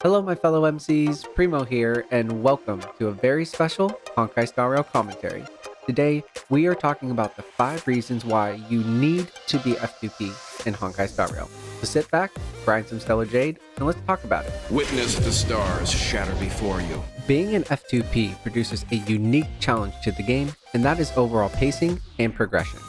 Hello, my fellow MCs, Primo here, and welcome to a very special Honkai Star Rail commentary. Today, we are talking about the 5 reasons why you need to be F2P in Honkai Star Rail. So sit back, grind some Stellar Jade, and let's talk about it. Witness the stars shatter before you. Being an F2P produces a unique challenge to the game, and that is overall pacing and progression.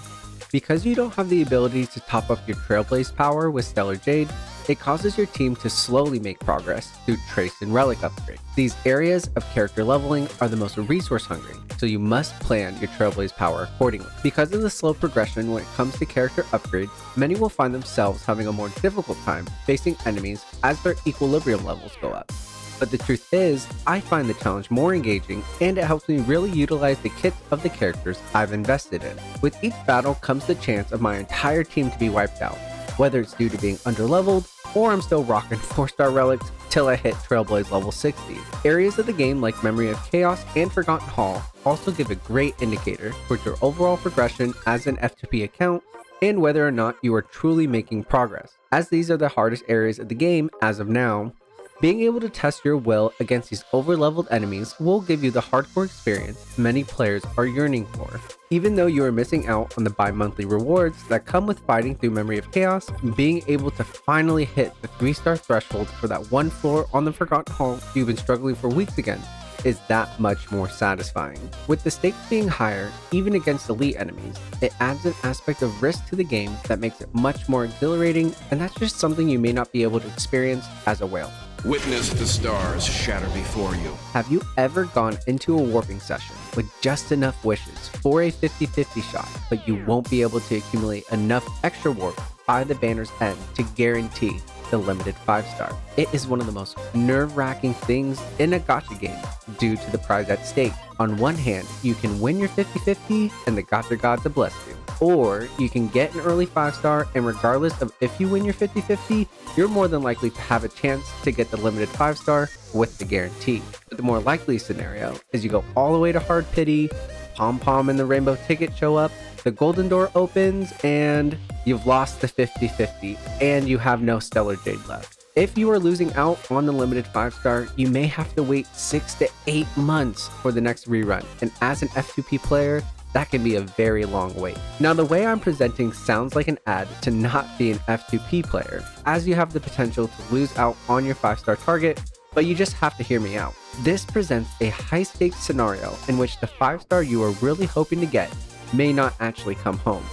Because you don't have the ability to top up your Trailblaze power with Stellar Jade, it causes your team to slowly make progress through Trace and Relic upgrades. These areas of character leveling are the most resource hungry, so you must plan your Trailblaze power accordingly. Because of the slow progression when it comes to character upgrades, many will find themselves having a more difficult time facing enemies as their equilibrium levels go up. But the truth is, I find the challenge more engaging and it helps me really utilize the kits of the characters I've invested in. With each battle comes the chance of my entire team to be wiped out, whether it's due to being underleveled or I'm still rocking 4-star relics till I hit Trailblaze level 60. Areas of the game like Memory of Chaos and Forgotten Hall also give a great indicator towards your overall progression as an F2P account and whether or not you are truly making progress. As these are the hardest areas of the game as of now, being able to test your will against these overleveled enemies will give you the hardcore experience many players are yearning for. Even though you are missing out on the bi-monthly rewards that come with fighting through Memory of Chaos, being able to finally hit the 3-star threshold for that one floor on the Forgotten Hall you've been struggling for weeks against is that much more satisfying. With the stakes being higher, even against elite enemies, it adds an aspect of risk to the game that makes it much more exhilarating, and that's just something you may not be able to experience as a whale. Witness the stars shatter before you. Have you ever gone into a warping session with just enough wishes for a 50-50 shot, but you won't be able to accumulate enough extra warp by the banner's end to guarantee the limited 5-star? It is one of the most nerve-wracking things in a gacha game due to the prize at stake. On one hand, you can win your 50-50 and the gacha gods will bless you. Or you can get an early 5-star and regardless of if you win your 50-50, you're more than likely to have a chance to get the limited 5-star with the guarantee. But the more likely scenario is you go all the way to Hard Pity, Pom Pom and the Rainbow Ticket show up, the Golden Door opens, and you've lost the 50-50 and you have no Stellar Jade left. If you are losing out on the limited 5-star, you may have to wait 6 to 8 months for the next rerun, and as an F2P player, that can be a very long wait. Now, the way I'm presenting sounds like an ad to not be an F2P player, as you have the potential to lose out on your 5-star target, but you just have to hear me out. This presents a high-stakes scenario in which the 5-star you are really hoping to get may not actually come home.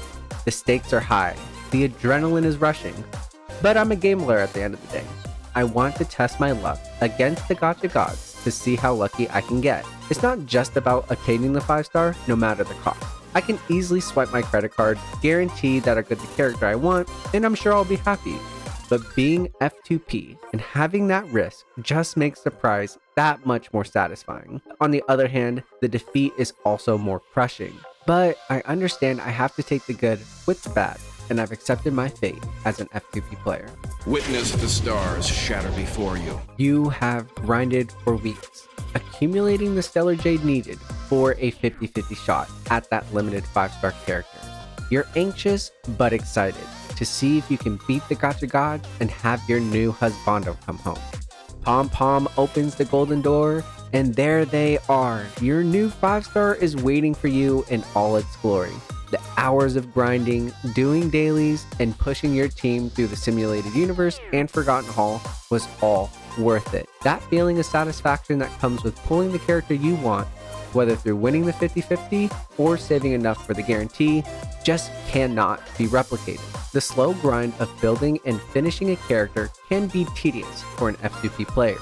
The stakes are high, the adrenaline is rushing, but I'm a gambler at the end of the day. I want to test my luck against the gacha gods to see how lucky I can get. It's not just about attaining the 5-star, no matter the cost. I can easily swipe my credit card, guarantee that I get the character I want, and I'm sure I'll be happy. But being F2P and having that risk just makes the prize that much more satisfying. On the other hand, the defeat is also more crushing. But I understand I have to take the good with the bad, and I've accepted my fate as an F2P player. Witness the stars shatter before you. You have grinded for weeks, accumulating the Stellar Jade needed for a 50-50 shot at that limited 5-star character. You're anxious but excited to see if you can beat the gacha god and have your new husbando come home. Pom Pom opens the golden door, and there they are. Your new 5-star is waiting for you in all its glory. The hours of grinding, doing dailies, and pushing your team through the simulated universe and Forgotten Hall was all worth it. That feeling of satisfaction that comes with pulling the character you want, whether through winning the 50-50 or saving enough for the guarantee, just cannot be replicated. The slow grind of building and finishing a character can be tedious for an F2P player,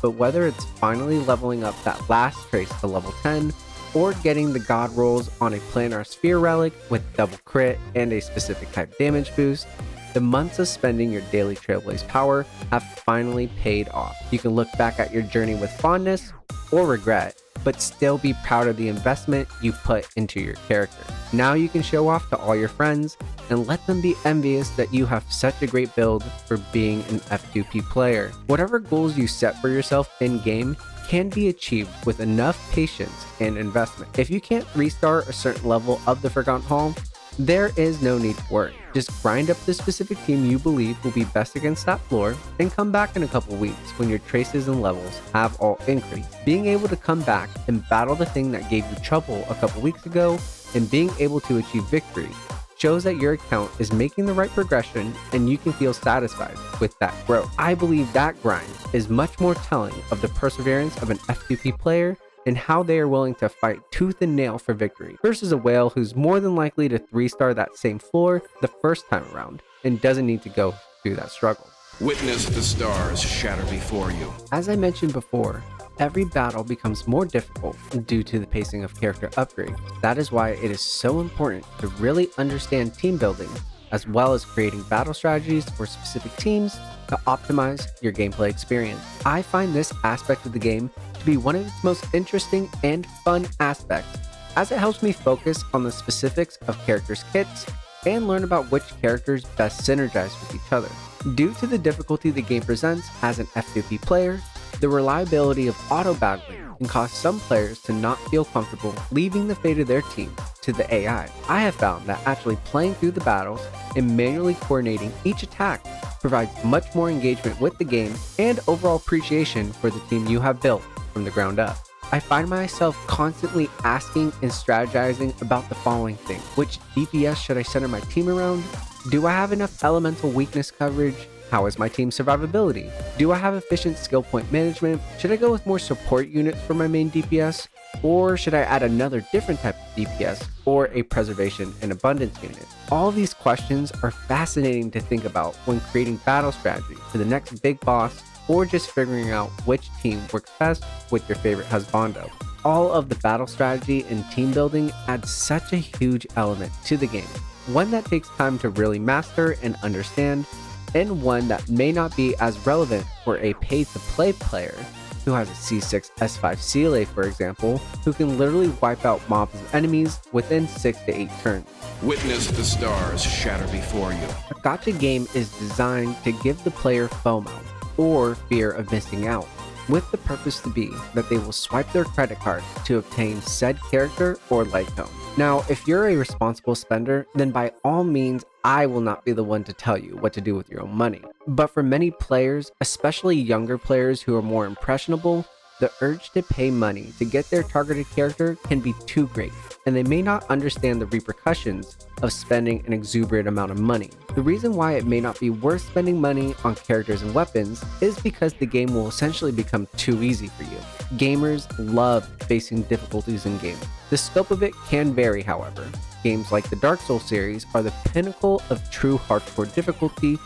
but whether it's finally leveling up that last trace to level 10, or getting the god rolls on a planar sphere relic with double crit and a specific type damage boost, the months of spending your daily Trailblaze power have finally paid off. You can look back at your journey with fondness or regret, but still be proud of the investment you put into your character. Now you can show off to all your friends and let them be envious that you have such a great build for being an F2P player. Whatever goals you set for yourself in-game can be achieved with enough patience and investment. If you can't restart a certain level of the Forgotten Hall, there is no need to worry. Just grind up the specific team you believe will be best against that floor, and come back in a couple weeks when your traces and levels have all increased. Being able to come back and battle the thing that gave you trouble a couple weeks ago, and being able to achieve victory, shows that your account is making the right progression and you can feel satisfied with that growth. I believe that grind is much more telling of the perseverance of an F2P player and how they are willing to fight tooth and nail for victory, versus a whale who's more than likely to 3-star that same floor the first time around and doesn't need to go through that struggle. Witness the stars shatter before you. As I mentioned before, every battle becomes more difficult due to the pacing of character upgrades. That is why it is so important to really understand team building, as well as creating battle strategies for specific teams to optimize your gameplay experience. I find this aspect of the game to be one of its most interesting and fun aspects, as it helps me focus on the specifics of characters' kits and learn about which characters best synergize with each other. Due to the difficulty the game presents as an F2P player, the reliability of auto-battling can cause some players to not feel comfortable leaving the fate of their team to the AI. I have found that actually playing through the battles and manually coordinating each attack provides much more engagement with the game and overall appreciation for the team you have built from the ground up. I find myself constantly asking and strategizing about the following things. Which DPS should I center my team around? Do I have enough elemental weakness coverage? How is my team's survivability? Do I have efficient skill point management? Should I go with more support units for my main DPS? Or should I add another different type of DPS or a preservation and abundance unit? All these questions are fascinating to think about when creating battle strategy for the next big boss, or just figuring out which team works best with your favorite husbando. All of the battle strategy and team building adds such a huge element to the game, one that takes time to really master and understand, and one that may not be as relevant for a pay-to-play player who has a C6 S5 CLA, for example, who can literally wipe out mobs of enemies within 6 to 8 turns. Witness the stars shatter before you. A gacha game is designed to give the player FOMO, or fear of missing out, with the purpose to be that they will swipe their credit card to obtain said character or light tone. Now, if you're a responsible spender, then by all means, I will not be the one to tell you what to do with your own money. But for many players, especially younger players who are more impressionable, the urge to pay money to get their targeted character can be too great, and they may not understand the repercussions of spending an exuberant amount of money. The reason why it may not be worth spending money on characters and weapons is because the game will essentially become too easy for you. Gamers love facing difficulties in games. The scope of it can vary, however. Games like the Dark Souls series are the pinnacle of true hardcore difficulty,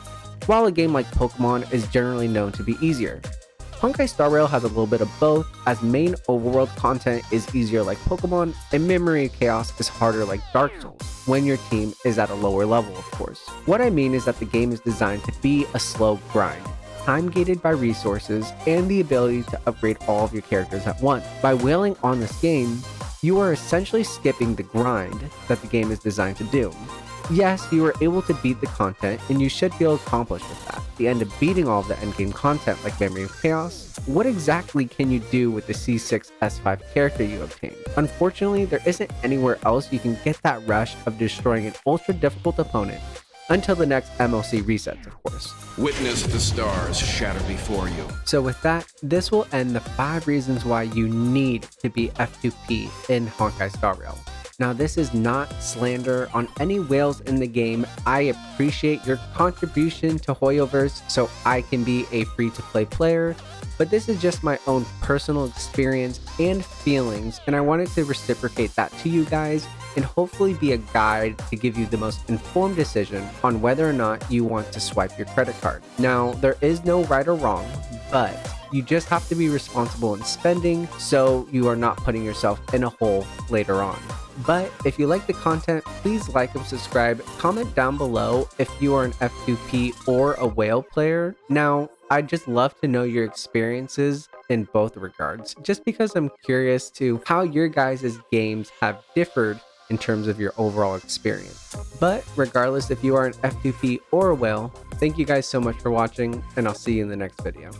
while a game like Pokemon is generally known to be easier. Honkai Star Rail has a little bit of both, as main overworld content is easier like Pokemon, and Memory of Chaos is harder like Dark Souls, when your team is at a lower level, of course. What I mean is that the game is designed to be a slow grind, time gated by resources and the ability to upgrade all of your characters at once. By wailing on this game, you are essentially skipping the grind that the game is designed to do. Yes, you are able to beat the content, and you should feel accomplished with that. At the end of beating all of the endgame content like Memory of Chaos, what exactly can you do with the C6 S5 character you obtained? Unfortunately, there isn't anywhere else you can get that rush of destroying an ultra difficult opponent, until the next MLC resets, of course. Witness the stars shatter before you. So with that, this will end the 5 reasons why you need to be F2P in Honkai Star Rail. Now, this is not slander on any whales in the game. I appreciate your contribution to Hoyoverse so I can be a free-to-play player, but this is just my own personal experience and feelings, and I wanted to reciprocate that to you guys and hopefully be a guide to give you the most informed decision on whether or not you want to swipe your credit card. Now, there is no right or wrong, but you just have to be responsible in spending so you are not putting yourself in a hole later on. But if you like the content, please like and subscribe. Comment down below if you are an F2P or a whale player. Now, I'd just love to know your experiences in both regards, just because I'm curious to how your guys' games have differed in terms of your overall experience. But regardless if you are an F2P or a whale, thank you guys so much for watching, and I'll see you in the next video.